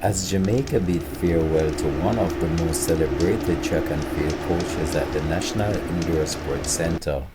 As Jamaica bid farewell to one of the most celebrated track and field coaches at the National Indoor Sports Center,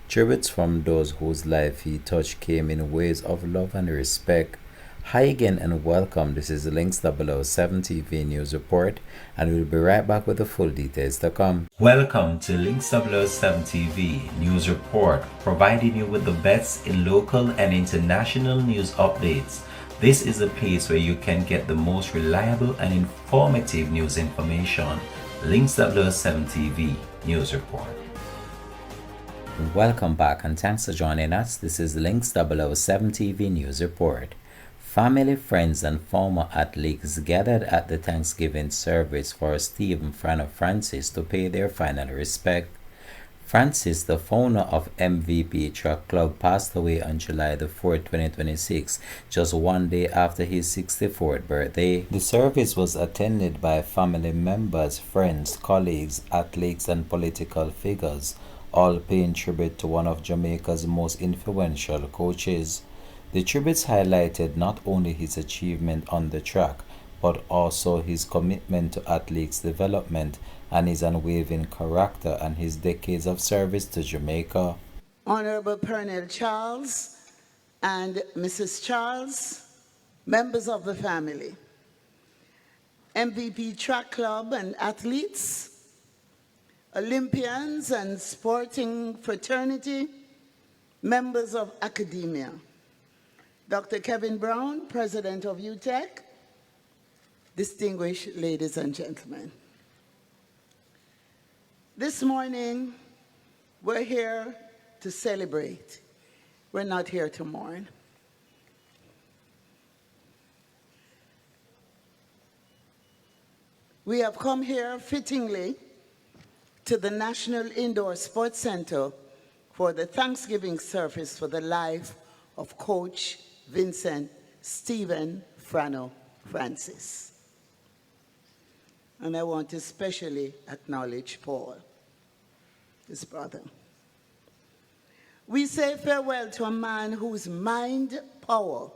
tributes from those whose life he touched came in ways of love and respect. Hi again and welcome. This is the Links 007 TV News Report, and we'll be right back with the full details to come. Welcome to Links 007 TV News Report, providing you with the best in local and international news updates. This is a place where you can get the most reliable and informative news information. Links 007 TV News Report. Welcome back and thanks for joining us. This is Links 007 TV News Report. Family, friends, and former athletes gathered at the Thanksgiving service for Stephen Francis to pay their final respect. Francis, the founder of MVP Track Club, passed away on July the 4th, 2026, just one day after his 64th birthday. The service was attended by family members, friends, colleagues, athletes, and political figures, all paying tribute to one of Jamaica's most influential coaches. The tributes highlighted not only his achievement on the track, but also his commitment to athletes' development and his unwavering character and his decades of service to Jamaica. Honorable Colonel Charles and Mrs. Charles, members of the family, MVP Track Club and athletes, Olympians and sporting fraternity, members of academia, Dr. Kevin Brown, President of UTEC, distinguished ladies and gentlemen. This morning, we're here to celebrate. We're not here to mourn. We have come here fittingly to the National Indoor Sports Center for the Thanksgiving service for the life of Coach Vincent Stephen Francis. And I want to especially acknowledge Paul, his brother. We say farewell to a man whose mind power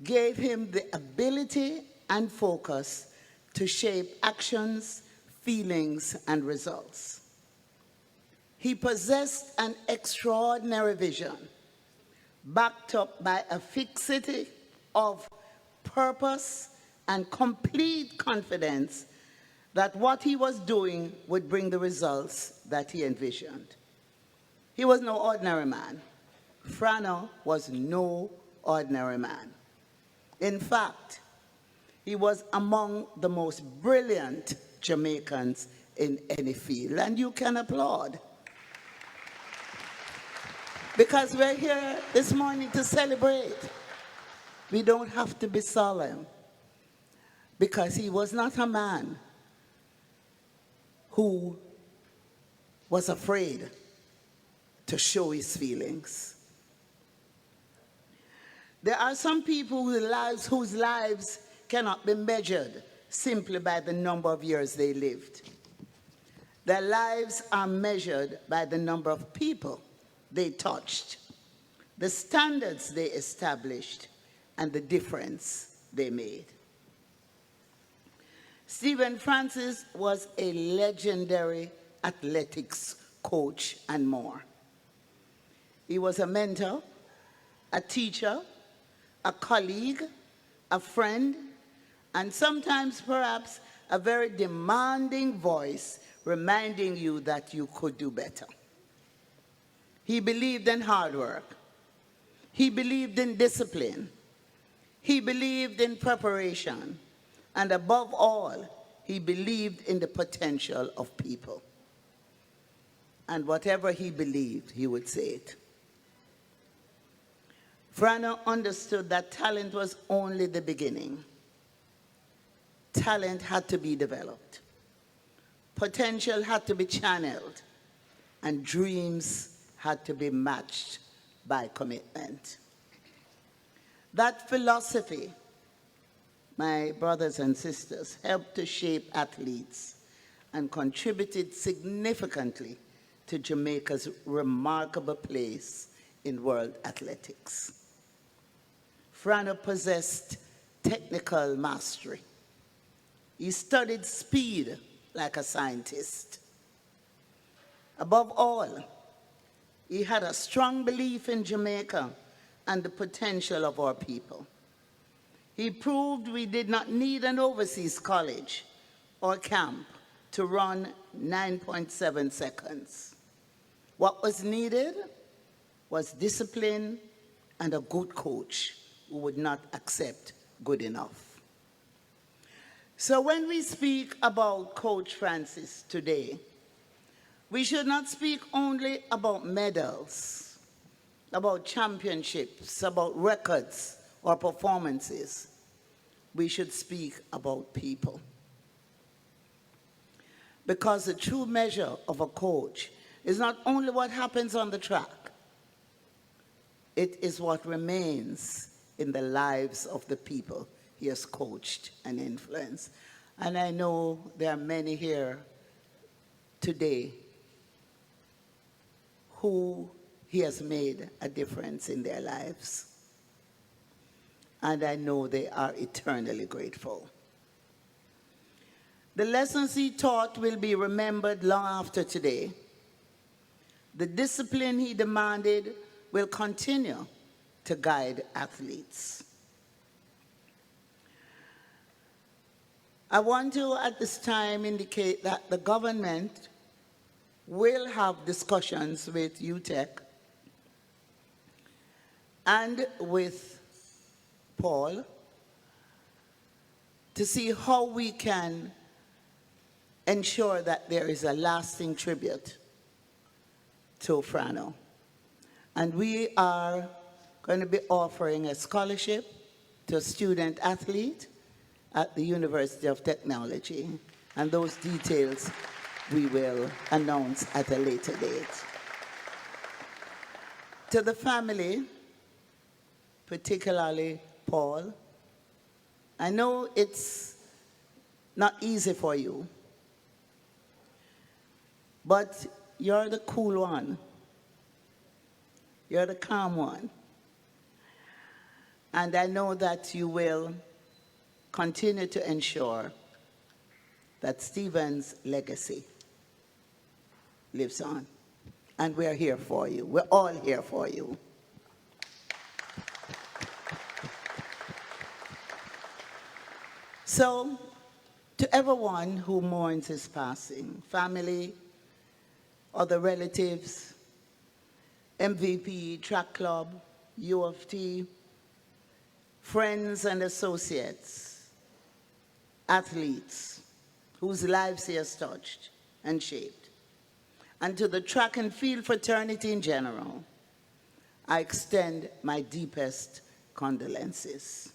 gave him the ability and focus to shape actions, feelings, and results. He possessed an extraordinary vision, backed up by a fixity of purpose and complete confidence that what he was doing would bring the results that he envisioned. He was no ordinary man. Frano was no ordinary man. In fact, he was among the most brilliant Jamaicans in any field, and you can applaud. Because we're here this morning to celebrate. We don't have to be solemn, because he was not a man who was afraid to show his feelings. There are some people whose lives cannot be measured simply by the number of years they lived. Their lives are measured by the number of people they touched, the standards they established, and the difference they made. Stephen Francis was a legendary athletics coach and more. He was a mentor, a teacher, a colleague, a friend, and sometimes perhaps a very demanding voice reminding you that you could do better. He believed in hard work. He believed in discipline. He believed in preparation. And above all, he believed in the potential of people. And whatever he believed, he would say it. Frano understood that talent was only the beginning. Talent had to be developed. Potential had to be channeled. And dreams had to be matched by commitment. That philosophy, my brothers and sisters, helped to shape athletes and contributed significantly to Jamaica's remarkable place in world athletics. Frano possessed technical mastery, He studied speed like a scientist. Above all, he had a strong belief in Jamaica and the potential of our people. He proved we did not need an overseas college or camp to run 9.7 seconds. What was needed was discipline and a good coach who would not accept good enough. So when we speak about Coach Francis today, we should not speak only about medals, about championships, about records or performances. We should speak about people. Because the true measure of a coach is not only what happens on the track, it is what remains in the lives of the people he has coached and influenced. And I know there are many here today who he has made a difference in their lives. And I know they are eternally grateful. The lessons he taught will be remembered long after today. The discipline he demanded will continue to guide athletes. I want to, at this time, indicate that the government will have discussions with UTEC and with Paul to see how we can ensure that there is a lasting tribute to Frano. And we are going to be offering a scholarship to a student athlete at the University of Technology. And those details we will announce at a later date. To the family, particularly Paul, I know it's not easy for you, but you're the cool one. You're the calm one. And I know that you will continue to ensure that Stephen's legacy lives on. And we're here for you. We're all here for you. So, to everyone who mourns his passing, family, other relatives, MVP, track club, U of T, friends and associates, athletes whose lives he has touched and shaped, and to the track and field fraternity in general, I extend my deepest condolences.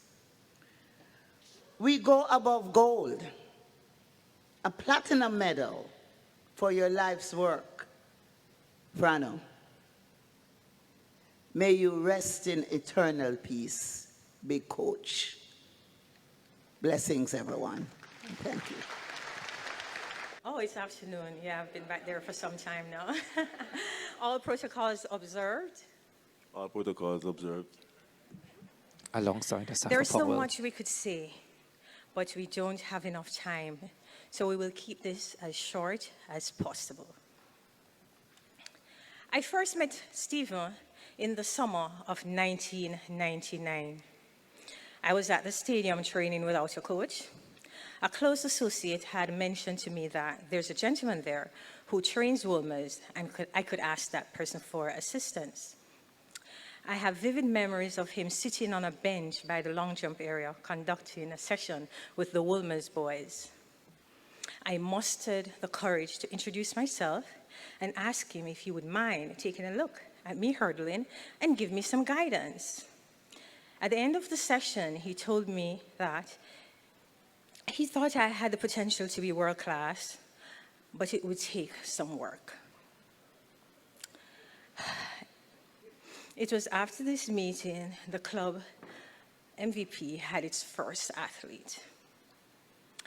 We go above gold, a platinum medal for your life's work, Frano. May you rest in eternal peace, big coach. Blessings, everyone. Thank you. Oh, it's afternoon. Yeah, I've been back there for some time now. All protocols observed. All protocols observed. Alongside the There's so Powell. much we could say, but we don't have enough time. So we will keep this as short as possible. I first met Stephen in the summer of 1999. I was at the stadium training without a coach. A close associate had mentioned to me that there's a gentleman there who trains Wolmers and I could ask that person for assistance. I have vivid memories of him sitting on a bench by the long jump area conducting a session with the Wolmers boys. I mustered the courage to introduce myself and ask him if he would mind taking a look at me hurdling and give me some guidance. At the end of the session, he told me that he thought I had the potential to be world class, but it would take some work. It was after this meeting, the club MVP had its first athlete.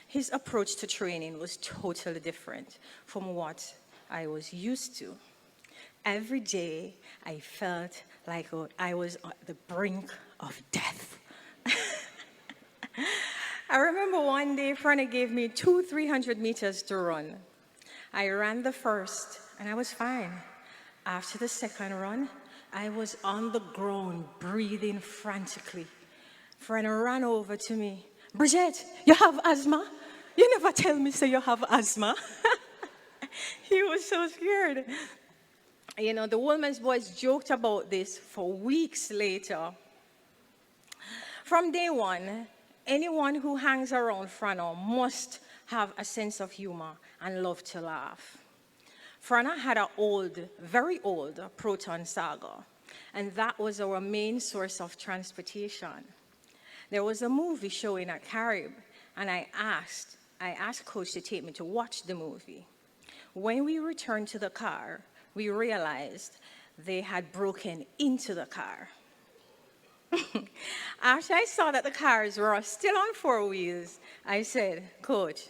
His approach to training was totally different from what I was used to. Every day, I felt like I was at the brink of death. I remember one day, Franny gave me 300 meters to run. I ran the first, and I was fine. After the second run, I was on the ground, breathing frantically. Franny ran over to me. Bridget, you have asthma? You never tell me say you have asthma. He was so scared. You know, the Woolman's boys joked about this for weeks later. From day one, anyone who hangs around Frano must have a sense of humor and love to laugh. Frana had an old, very old Proton Saga, and that was our main source of transportation. There was a movie showing at Carib, and I asked Coach to take me to watch the movie. When we returned to the car, we realized they had broken into the car. After I saw that the cars were still on four wheels, I said, Coach,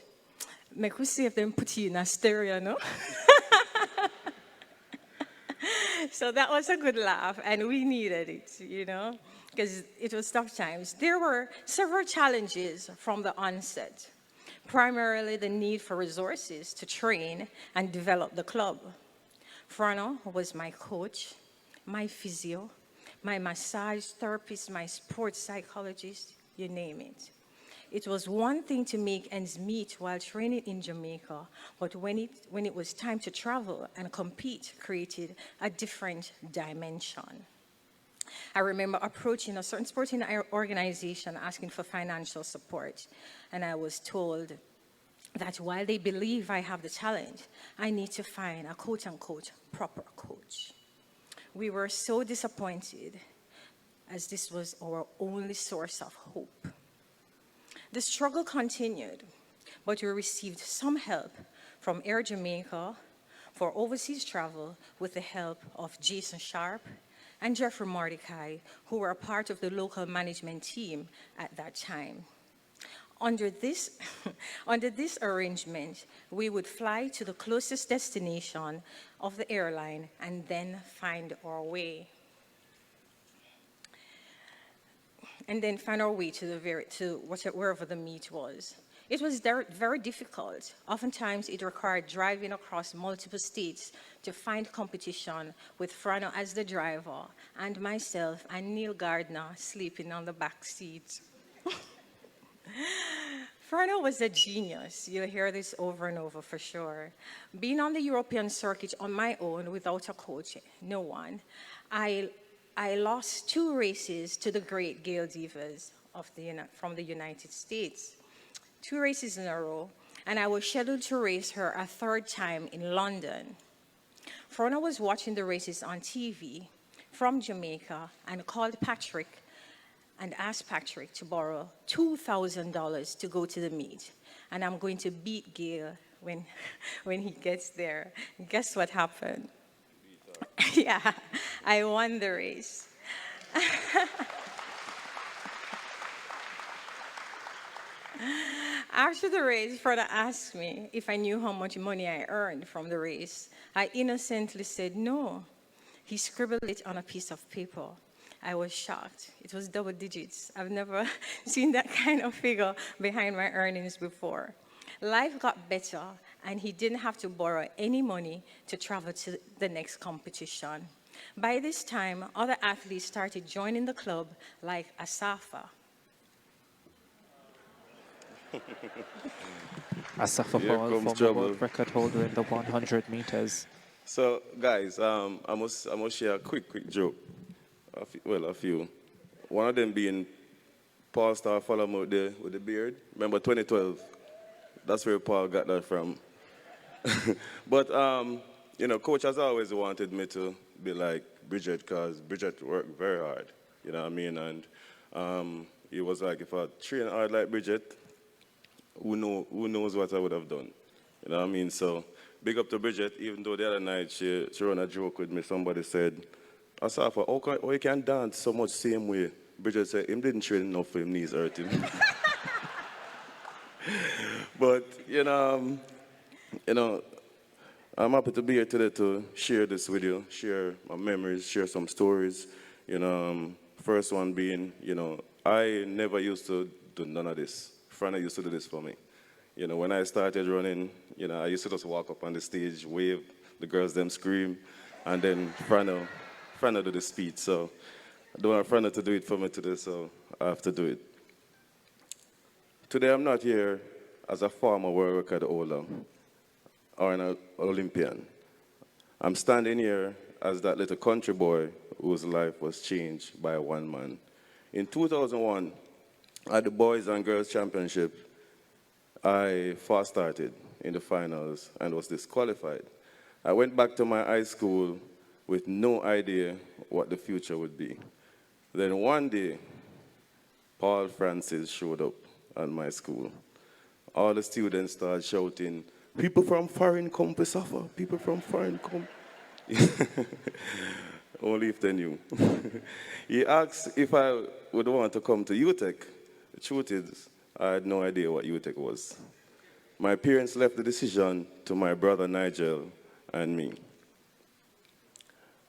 make we see if them put you in a stereo, no? So that was a good laugh, and we needed it, you know, because it was tough times. There were several challenges from the onset, primarily the need for resources to train and develop the club. Frano was my coach, my physio, my massage therapist, my sports psychologist, you name it. It was one thing to make ends meet while training in Jamaica, but when it was time to travel and compete, created a different dimension. I remember approaching a certain sporting organization asking for financial support, and I was told that while they believe I have the talent, I need to find a quote-unquote proper coach. We were so disappointed, as this was our only source of hope. The struggle continued, but we received some help from Air Jamaica for overseas travel with the help of Jason Sharp and Jeffrey Mordecai, who were a part of the local management team at that time. Under this arrangement, we would fly to the closest destination of the airline and then find our way. To wherever the meet was. It was very difficult. Oftentimes, it required driving across multiple states to find competition with Frano as the driver and myself and Neil Gardner sleeping on the back seat. Frano was a genius. You'll hear this over and over for sure. Being on the European circuit on my own without a coach, no one, I lost 2 races to the great Gail Divas from the United States. 2 races in a row, and I was scheduled to race her a 3rd time in London. Frona was watching the races on TV from Jamaica and called Patrick and asked Patrick to borrow $2,000 to go to the meet. And I'm going to beat Gail when he gets there. Guess what happened? Yeah, I won the race. After the race, Freda asked me if I knew how much money I earned from the race. I innocently said no. He scribbled it on a piece of paper. I was shocked. It was double digits. I've never seen that kind of figure behind my earnings before. Life got better, and he didn't have to borrow any money to travel to the next competition. By this time, other athletes started joining the club, like Asafa. Asafa Hall, former world record holder in the 100 meters. So, guys, I must share a quick joke. A few. One of them being Paul Star follow him with the beard. Remember 2012? That's where Paul got that from. But, Coach has always wanted me to be like Bridget, because Bridget worked very hard. You know what I mean? And he was like, if I train hard like Bridget, who knows what I would have done? You know what I mean? So, big up to Bridget, even though the other night she ran a joke with me. Somebody said, Asafa, how you can dance so much same way? Bridget said, him didn't train enough for him knees hurt him. But, I'm happy to be here today to share this with you, share my memories, share some stories. First one being, I never used to do none of this. Frano used to do this for me. You know, when I started running, you know, I used to just walk up on the stage, wave, the girls them scream, and then Frano do the speed. So I don't want Frano to do it for me today, so I have to do it. Today I'm not here as a former world record holder or an Olympian. I'm standing here as that little country boy whose life was changed by one man. In 2001, at the Boys and Girls Championship, I fast started in the finals and was disqualified. I went back to my high school with no idea what the future would be. Then one day, Paul Francis showed up at my school. All the students started shouting, "People from foreign come to suffer, people from foreign come." Only if they knew. He asked if I would want to come to UTEC. The truth is, I had no idea what UTEC was. My parents left the decision to my brother Nigel and me.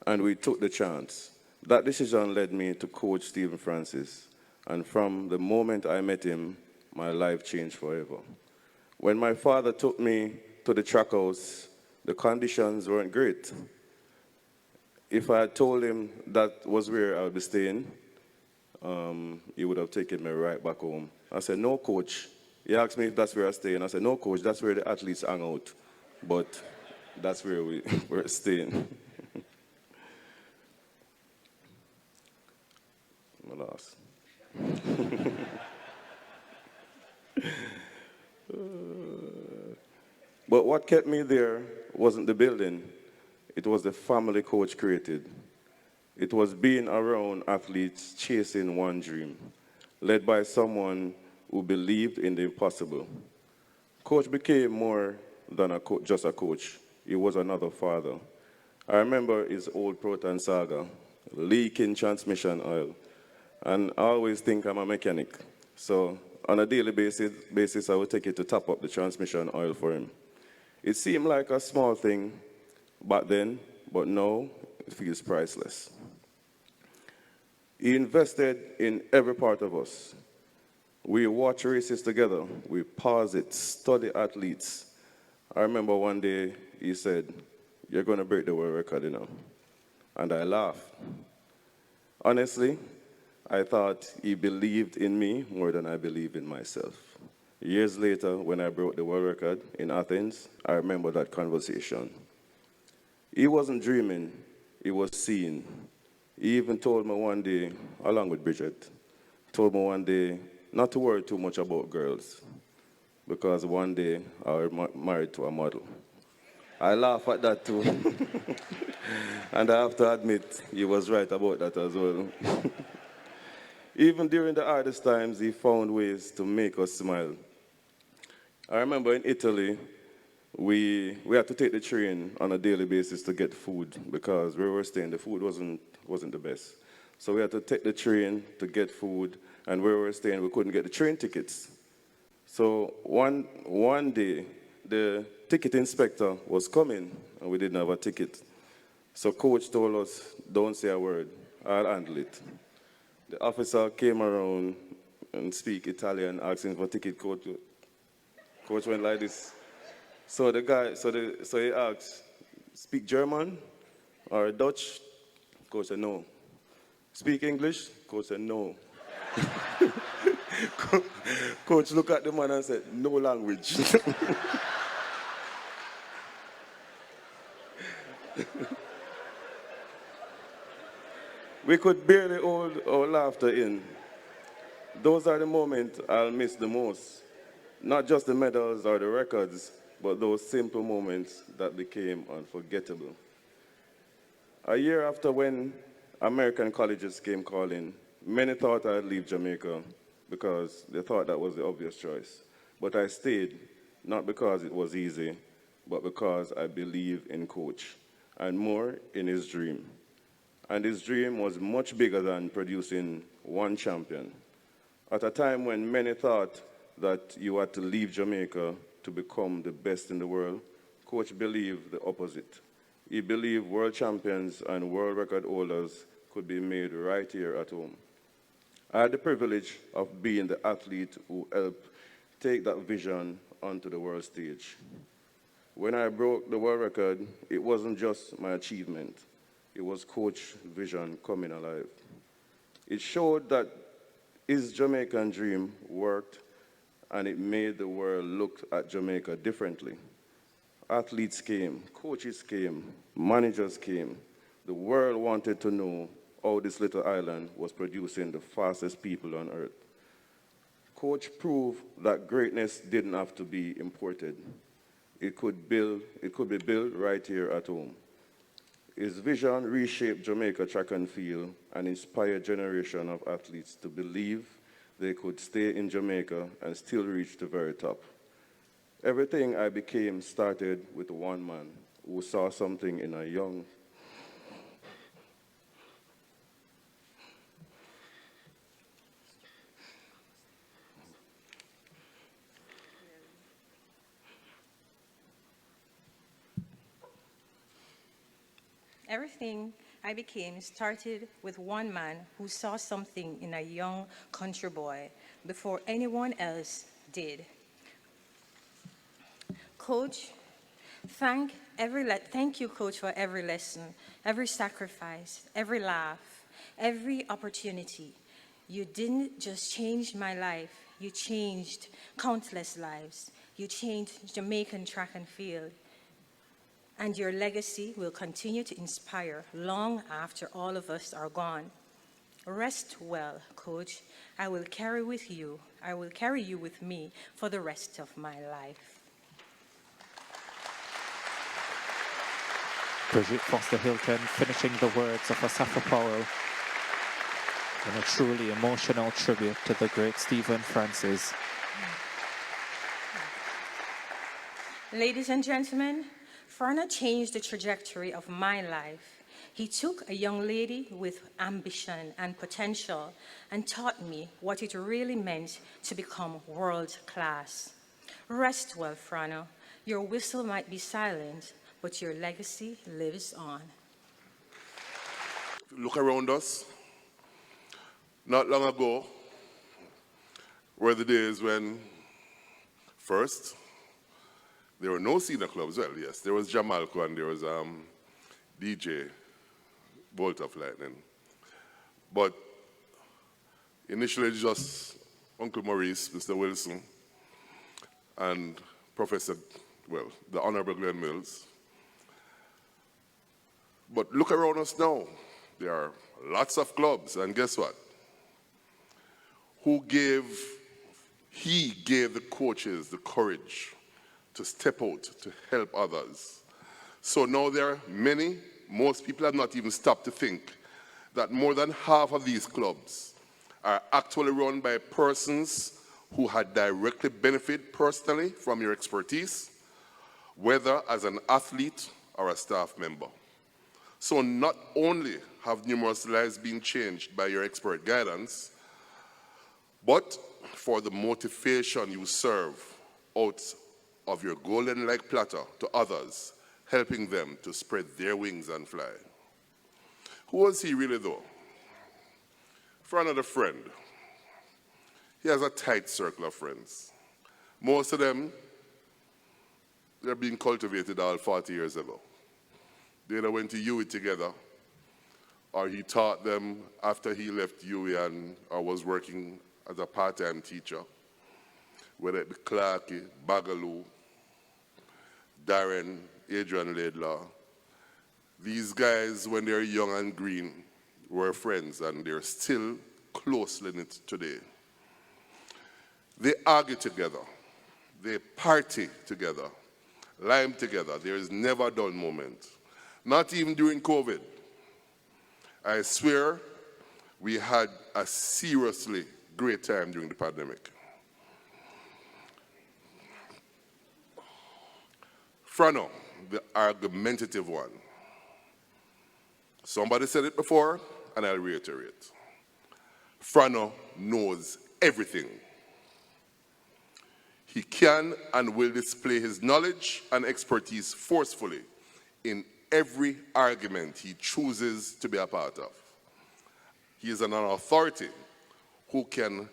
And we took the chance. That decision led me to Coach Stephen Francis. And from the moment I met him, my life changed forever. When my father took me to the track house, the conditions weren't great. If I had told him that was where I would be staying, he would have taken me right back home. I said, "No, coach." He asked me if that's where I stay, and I said, "No, coach, that's where the athletes hang out." But that's where we're staying. I'm lost. But what kept me there wasn't the building. It was the family Coach created. It was being around athletes chasing one dream, led by someone who believed in the impossible. Coach became more than just a coach. He was another father. I remember his old Proton Saga, leaking transmission oil, and I always think I'm a mechanic. So on a daily basis I would take it to top up the transmission oil for him. It seemed like a small thing back then, but now it feels priceless. He invested in every part of us. We watch races together. We pause it, study athletes. I remember one day he said, "You're going to break the world record, you know." And I laughed. Honestly, I thought he believed in me more than I believed in myself. Years later, when I broke the world record in Athens, I remember that conversation. He wasn't dreaming, he was seeing. He even told me one day, along with Bridget, told me one day not to worry too much about girls, because one day I was married to a model. I laugh at that too. And I have to admit, he was right about that as well. Even during the hardest times, he found ways to make us smile. I remember in Italy, we had to take the train on a daily basis to get food because where we were staying, the food wasn't the best. So we had to take the train to get food, and where we were staying, we couldn't get the train tickets. So one day, the ticket inspector was coming, and we didn't have a ticket. So coach told us, "Don't say a word, I'll handle it." The officer came around and speak Italian, asking for ticket. Coach went like this. So the guy, so he asked, "Speak German or Dutch?" Coach said, "No." "Speak English?" Coach said, "No." Coach looked at the man and said, "No language." We could barely hold our laughter in. Those are the moments I'll miss the most. Not just the medals or the records, but those simple moments that became unforgettable. A year after, when American colleges came calling, many thought I'd leave Jamaica because they thought that was the obvious choice. But I stayed, not because it was easy, but because I believe in Coach, and more in his dream. And his dream was much bigger than producing one champion. At a time when many thought that you had to leave Jamaica to become the best in the world, Coach believed the opposite. He believed world champions and world record holders could be made right here at home. I had the privilege of being the athlete who helped take that vision onto the world stage. When I broke the world record, it wasn't just my achievement. It was Coach's vision coming alive. It showed that his Jamaican dream worked, and it made the world look at Jamaica differently. Athletes came, coaches came, managers came. The world wanted to know how this little island was producing the fastest people on earth. Coach proved that greatness didn't have to be imported. It could be built right here at home. His vision reshaped Jamaica track and field and inspired a generation of athletes to believe they could stay in Jamaica and still reach the very top. Everything I became started with one man who saw something in a young Everything I became started with one man who saw something in a young country boy before anyone else did. Coach, thank you, Coach, for every lesson, every sacrifice, every laugh, every opportunity. You didn't just change my life, you changed countless lives. You changed Jamaican track and field. And your legacy will continue to inspire long after all of us are gone. Rest well, Coach. I will carry you with me for the rest of my life. Bridget Foster Hilton finishing the words of Asafa Powell in a truly emotional tribute to the great Stephen Francis. Ladies and gentlemen, Farna changed the trajectory of my life. He took a young lady with ambition and potential and taught me what it really meant to become world class. Rest well, Frano. Your whistle might be silent, but your legacy lives on. Look around us. Not long ago were the days when, first, there were no senior clubs. Well, yes, there was Jamalco and there was DJ, Bolt of Lightning. But initially just Uncle Maurice, Mr. Wilson, and Professor, well, the Honorable Glenn Mills. But look around us now. There are lots of clubs, and guess what? He gave the coaches the courage to step out, to help others. So now there are many, most people have not even stopped to think that more than half of these clubs are actually run by persons who had directly benefited personally from your expertise, whether as an athlete or a staff member. So not only have numerous lives been changed by your expert guidance, but for the motivation you serve out of your golden-like platter to others, helping them to spread their wings and fly. Who was he really though? For another friend, he has a tight circle of friends. Most of them, they're being cultivated all 40 years ago. They either went to UWI together, or he taught them after he left UWI and or was working as a part-time teacher, whether it be Clarky, Bagaloo, Darren, Adrian Laidlaw. These guys, when they're young and green, were friends, and they're still closely knit today. They argue together. They party together, lime together. There is never a dull moment. Not even during COVID. I swear we had a seriously great time during the pandemic. Frano, the argumentative one. Somebody said it before, and I'll reiterate. Frano knows everything. He can and will display his knowledge and expertise forcefully in every argument he chooses to be a part of. He is an authority who can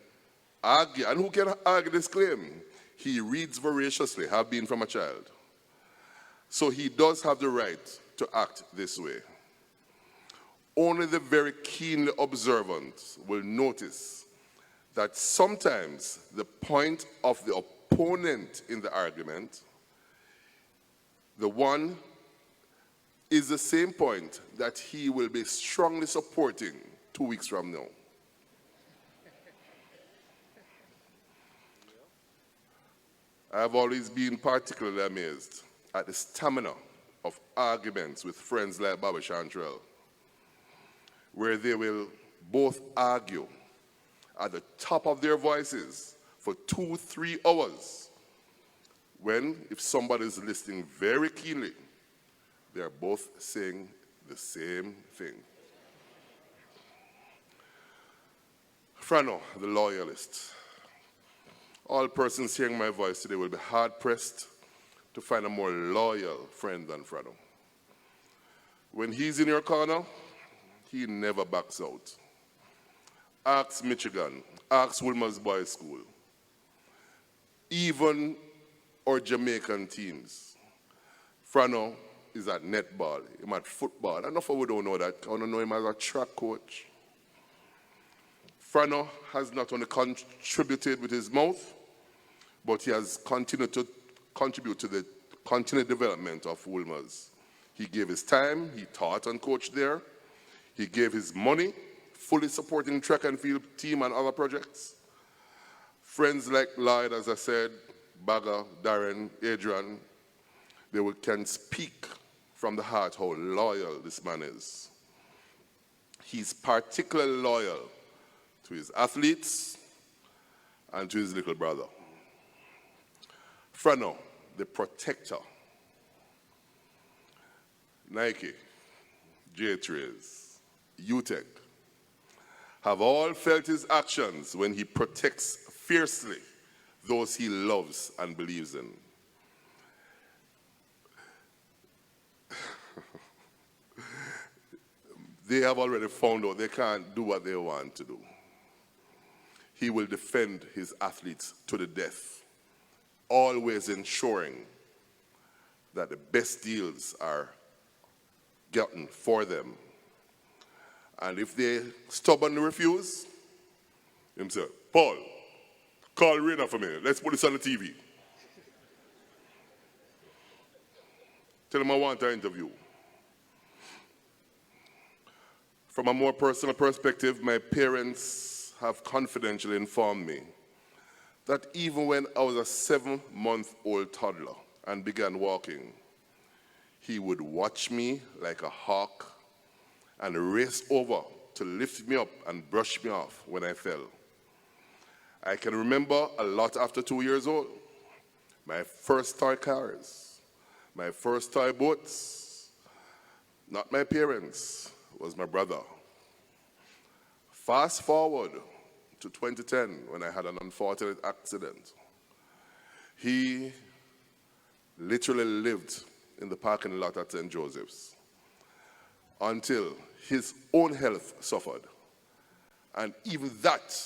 argue, and who can argue this claim. He reads voraciously, have been from a child. So he does have the right to act this way. Only the very keenly observant will notice that sometimes the point of the opponent in the argument, the one is the same point that he will be strongly supporting 2 weeks from now. I have always been particularly amazed at the stamina of arguments with friends like Baba Chantrell, where they will both argue at the top of their voices for 2-3 hours, when, if somebody is listening very keenly, they are both saying the same thing. Frano, the loyalist. All persons hearing my voice today will be hard-pressed to find a more loyal friend than Frano. When he's in your corner, he never backs out. Ask Michigan, ask Wilmer's Boys School, even our Jamaican teams. Frano is at netball, him at football. Enough of we don't know that. I want to know him as a track coach. Frano has not only contributed with his mouth, but he has continued to contribute to the continued development of Wilmer's. He gave his time, he taught and coached there. He gave his money, fully supporting track and field team and other projects. Friends like Lloyd, as I said, Bagger, Darren, Adrian, can speak from the heart how loyal this man is. He's particularly loyal to his athletes and to his little brother. Frano, the protector. Nike, J-Trace, UTEC have all felt his actions when he protects fiercely those he loves and believes in. They have already found out they can't do what they want to do. He will defend his athletes to the death, always ensuring that the best deals are gotten for them. And if they stubbornly refuse, him say, Paul, call Rena for me. Let's put this on the TV. Tell him I want an interview. From a more personal perspective, my parents have confidentially informed me that even when I was a 7-month-old toddler and began walking, he would watch me like a hawk and race over to lift me up and brush me off when I fell. I can remember a lot after 2 years old. My first toy cars, my first toy boats, not my parents, was my brother. Fast forward to 2010 when I had an unfortunate accident. He literally lived in the parking lot at St. Joseph's until his own health suffered. And even that,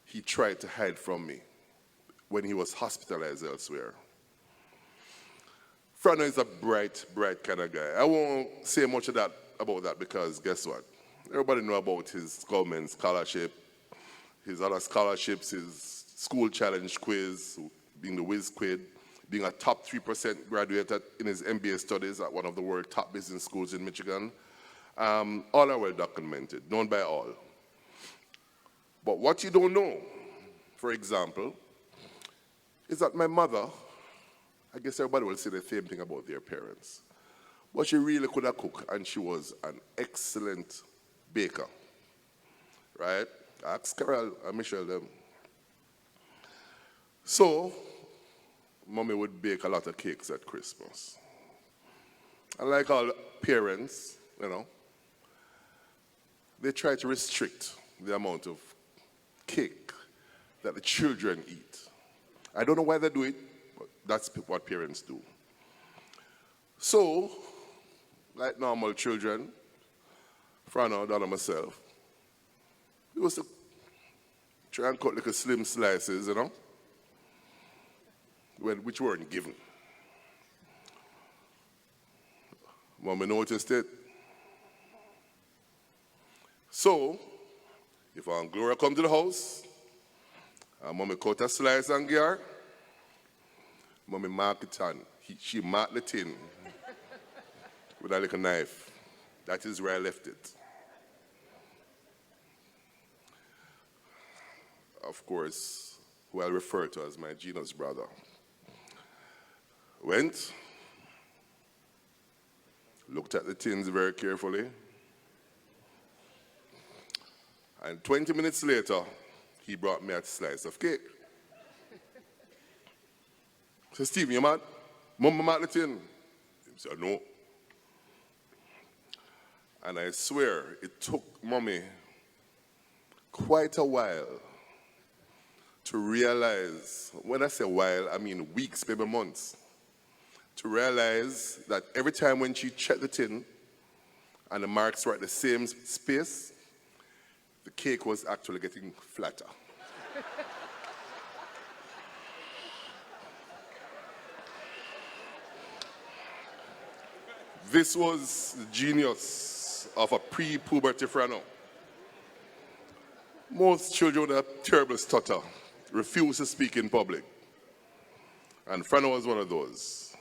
he tried to hide from me when he was hospitalized elsewhere. Frano is a bright, bright kind of guy. I won't say much about that because guess what? Everybody know about his government scholarship, his other scholarships, his school challenge quiz, being the whiz quid, being a top 3% graduate in his MBA studies at one of the world's top business schools in Michigan. All are well documented, known by all. But what you don't know, for example, is that my mother, I guess everybody will say the same thing about their parents, but she really could have cooked, and she was an excellent baker, right? Ask Carol and Michelle them. So, Mommy would bake a lot of cakes at Christmas. And like all parents, you know, they try to restrict the amount of cake that the children eat. I don't know why they do it, but that's what parents do. So, like normal children, Frano, Donna, myself, we used to try and cut like a slim slices, you know, which weren't given. Mommy noticed it. So, if Aunt Gloria come to the house, and Mommy cut a slice and give her, Mommy mark it on. She marked the tin with a little knife. That is where I left it. Of course, who I'll refer to as my genius brother, went, looked at the tins very carefully, and 20 minutes later, he brought me a slice of cake. I said, Stephen, you mad? Mama marked the tin. He said, no. And I swear, it took Mommy quite a while to realize, when I say while, I mean weeks, maybe months, to realize that every time when she checked the tin and the marks were at the same space, the cake was actually getting flatter. This was the genius of a pre-puberty Frano. Most children with a terrible stutter refuse to speak in public. And Frano was one of those.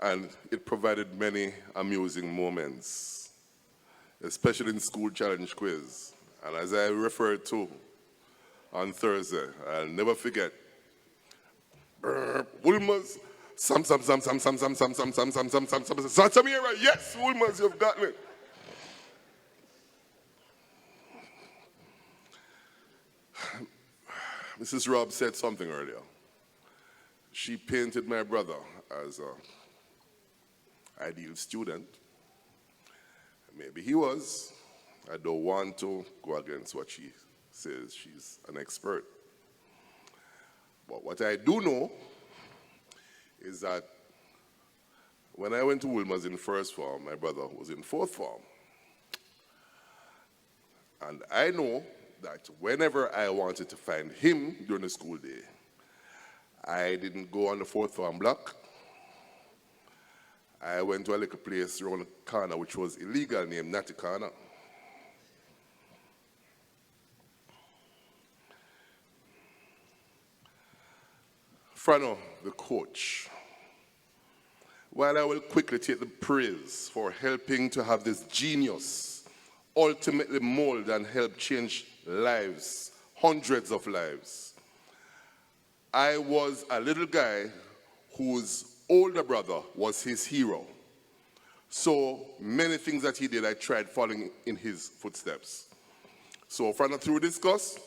And it provided many amusing moments, especially in school challenge quiz. And as I referred to on Thursday, I'll never forget, Woolmers, Samira, yes, Woolmers, you've got me. Mrs. Robb said something earlier. She painted my brother as an ideal student. Maybe he was. I don't want to go against what she says. She's an expert. But what I do know is that when I went to Wilmers in first form, my brother was in fourth form. And I know that whenever I wanted to find him during the school day, I didn't go on the fourth form block. I went to a little place around the corner which was illegal named Natty Corner. Frano, the coach, while I will quickly take the praise for helping to have this genius ultimately mold and help change lives, hundreds of lives, I was a little guy whose older brother was his hero. So many things that he did, I tried following in his footsteps. So Frano through discuss.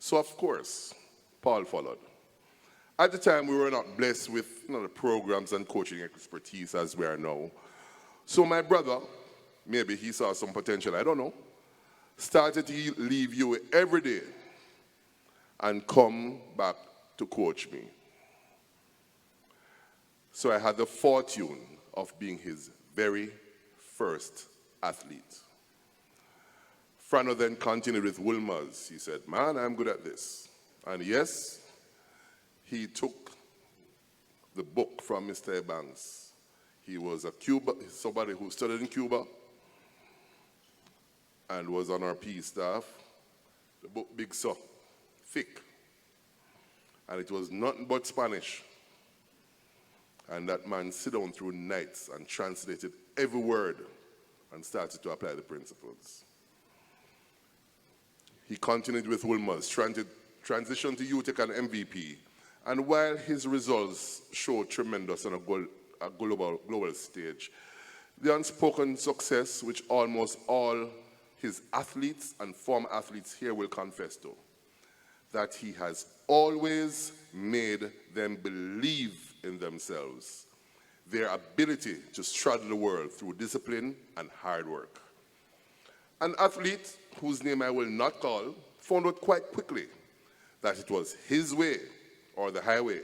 So of course, Paul followed. At the time, we were not blessed with the programs and coaching expertise as we are now. So my brother, maybe he saw some potential, I don't know, started to leave you every day and come back to coach me. So I had the fortune of being his very first athlete. Frano then continued with Wilmers. He said, man, I'm good at this. And yes, he took the book from Mr. Banks. He was somebody who studied in Cuba and was on our PE staff. The book big so, thick. And it was nothing but Spanish. And that man sit down through nights and translated every word and started to apply the principles. He continued with Wilmers, transitioned to UTEC and MVP. And while his results showed tremendous on a global stage, the unspoken success which almost all his athletes and former athletes here will confess to, that he has always made them believe in themselves, their ability to straddle the world through discipline and hard work. An athlete whose name I will not call found out quite quickly that it was his way or the highway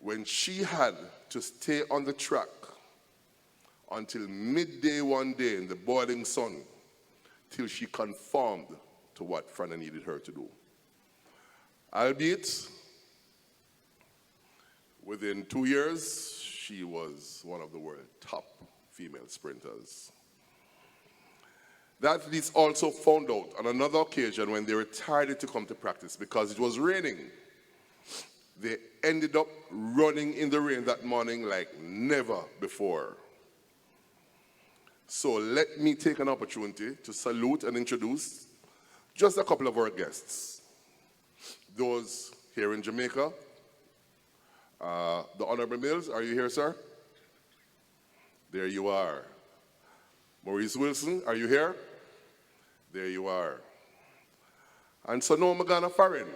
when she had to stay on the track until midday one day in the boiling sun till she conformed to what Frano needed her to do. Albeit, Within 2 years, she was one of the world's top female sprinters. The athletes also found out on another occasion when they were tired to come to practice because it was raining. They ended up running in the rain that morning like never before. So let me take an opportunity to salute and introduce just a couple of our guests. Those here in Jamaica, the Honorable Mills, are you here, sir? There you are. Maurice Wilson, are you here? There you are. And Sonoma Magana Farin.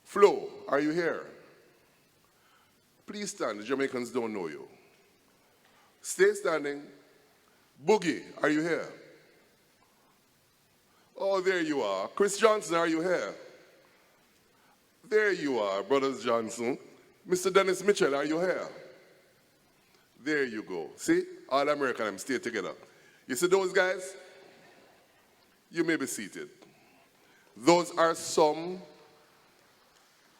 Flo, are you here? Please stand, the Jamaicans don't know you. Stay standing. Boogie, are you here? Oh, there you are. Chris Johnson, are you here? There you are, Brothers Johnson. Mr. Dennis Mitchell, are you here? There you go. See? All American, I'm stay together. You see those guys? You may be seated. Those are some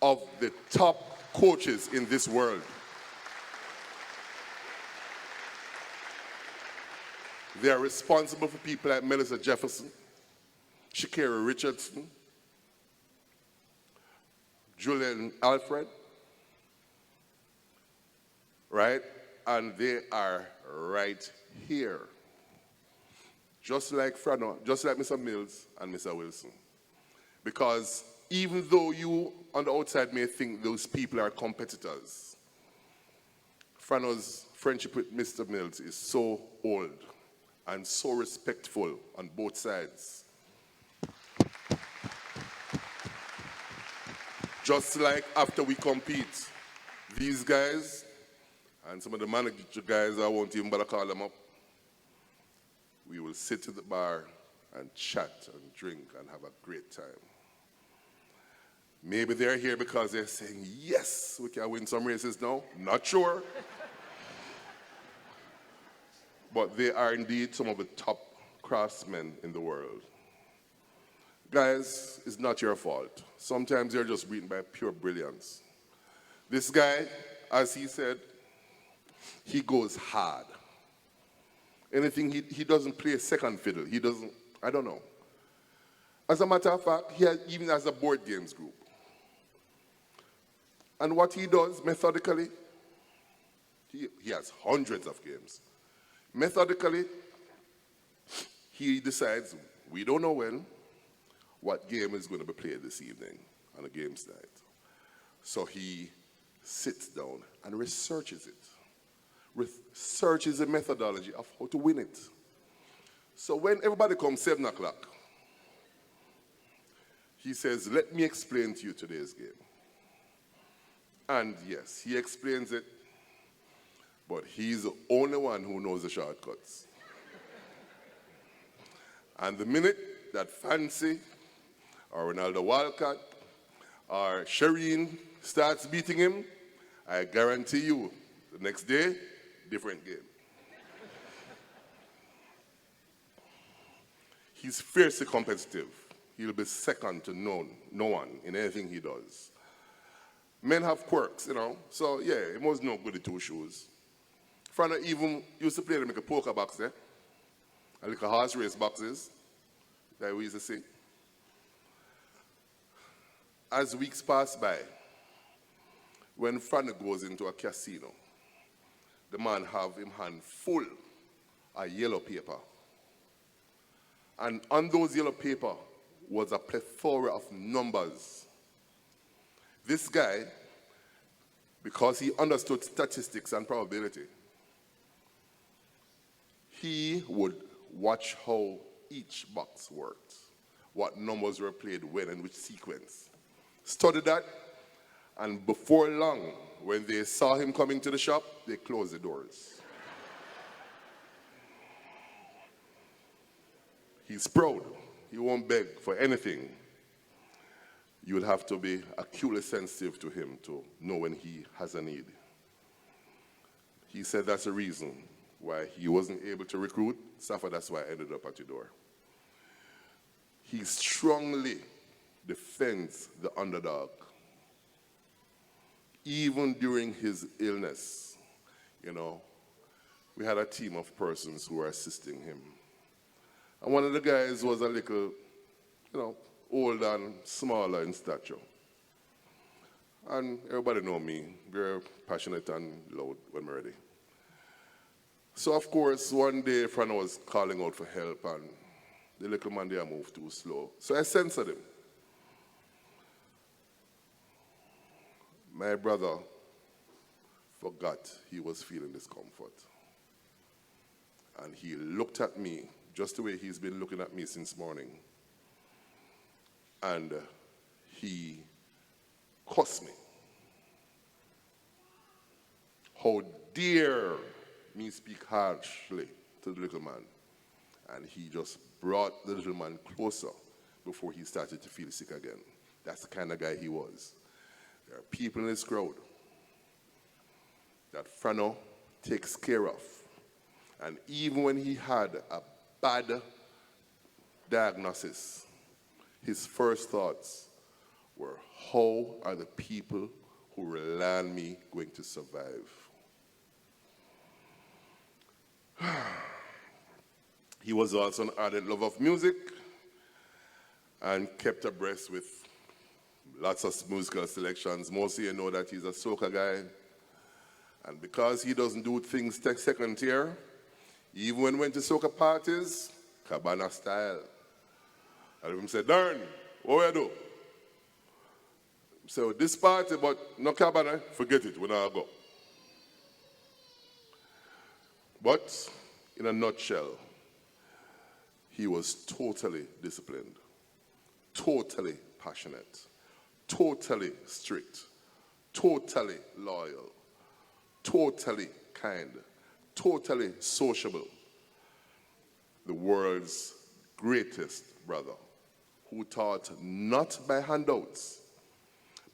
of the top coaches in this world. They are responsible for people like Melissa Jefferson, Shakira Richardson, Julian Alfred, right? And they are right here. Just like Frano, just like Mr. Mills and Mr. Wilson. Because even though you on the outside may think those people are competitors, Frano's friendship with Mr. Mills is so old and so respectful on both sides. Just like after we compete, these guys, and some of the manager guys, I won't even bother call them up, we will sit at the bar and chat and drink and have a great time. Maybe they're here because they're saying, yes, we can win some races now. Not sure. But they are indeed some of the top craftsmen in the world. Guys, it's not your fault. Sometimes you're just beaten by pure brilliance. This guy, as he said, he goes hard. Anything, he doesn't play second fiddle. He doesn't, I don't know. As a matter of fact, he even has a board games group. And what he does methodically, he has hundreds of games. Methodically, he decides, we don't know when, what game is going to be played this evening on a games night. So he sits down and researches it. Researches the methodology of how to win it. So when everybody comes 7 o'clock, he says, let me explain to you today's game. And yes, he explains it, but he's the only one who knows the shortcuts. And the minute that Fancy or Ronaldo Walcott or Shireen starts beating him, I guarantee you, the next day, different game. He's fiercely competitive. He'll be second to no one in anything he does. Men have quirks, you know, so yeah, it was no good with 2 shoes. Frana even used to play to make a poker box there, and like a horse race boxes that we used to see. As weeks pass by, when Frana goes into a casino, the man have him hand full of yellow paper. And on those yellow paper was a plethora of numbers. This guy, because he understood statistics and probability, he would watch how each box worked, what numbers were played when and which sequence. Studied that, and before long, when they saw him coming to the shop, they closed the doors. He's proud. He won't beg for anything. You would have to be acutely sensitive to him to know when he has a need. He said that's the reason why he wasn't able to recruit. Safa, that's why I ended up at your door. He strongly defends the underdog. even during his illness, you know, we had a team of persons who were assisting him. And one of the guys was a little, older and smaller in stature. And everybody know me, very passionate and loud when we're ready. So of course, one day, friend was calling out for help and the little man there moved too slow. So I censored him. My brother forgot he was feeling discomfort. And he looked at me just the way he's been looking at me since morning. And he cussed me. How dare me speak harshly to the little man? And he just brought the little man closer before he started to feel sick again. That's the kind of guy he was. There are people in this crowd that Frano takes care of. And even when he had a bad diagnosis, his first thoughts were, how are the people who rely on me going to survive? He was also an ardent lover of music and kept abreast with lots of musical selections. Mostly you know that he's a soca guy. And because he doesn't do things second tier, even when he went to soca parties, cabana style. And him said, Darren, what do you do? So this party, but no cabana, forget it, we not go. But in a nutshell, he was totally disciplined, totally passionate, totally strict, totally loyal, totally kind, totally sociable. The world's greatest brother, who taught not by handouts,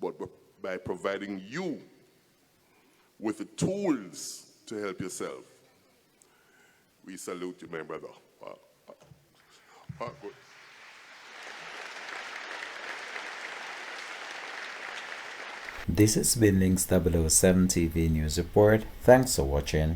but by providing you with the tools to help yourself. We salute you, my brother. Good. This has been Links 007 TV News Report. Thanks for watching.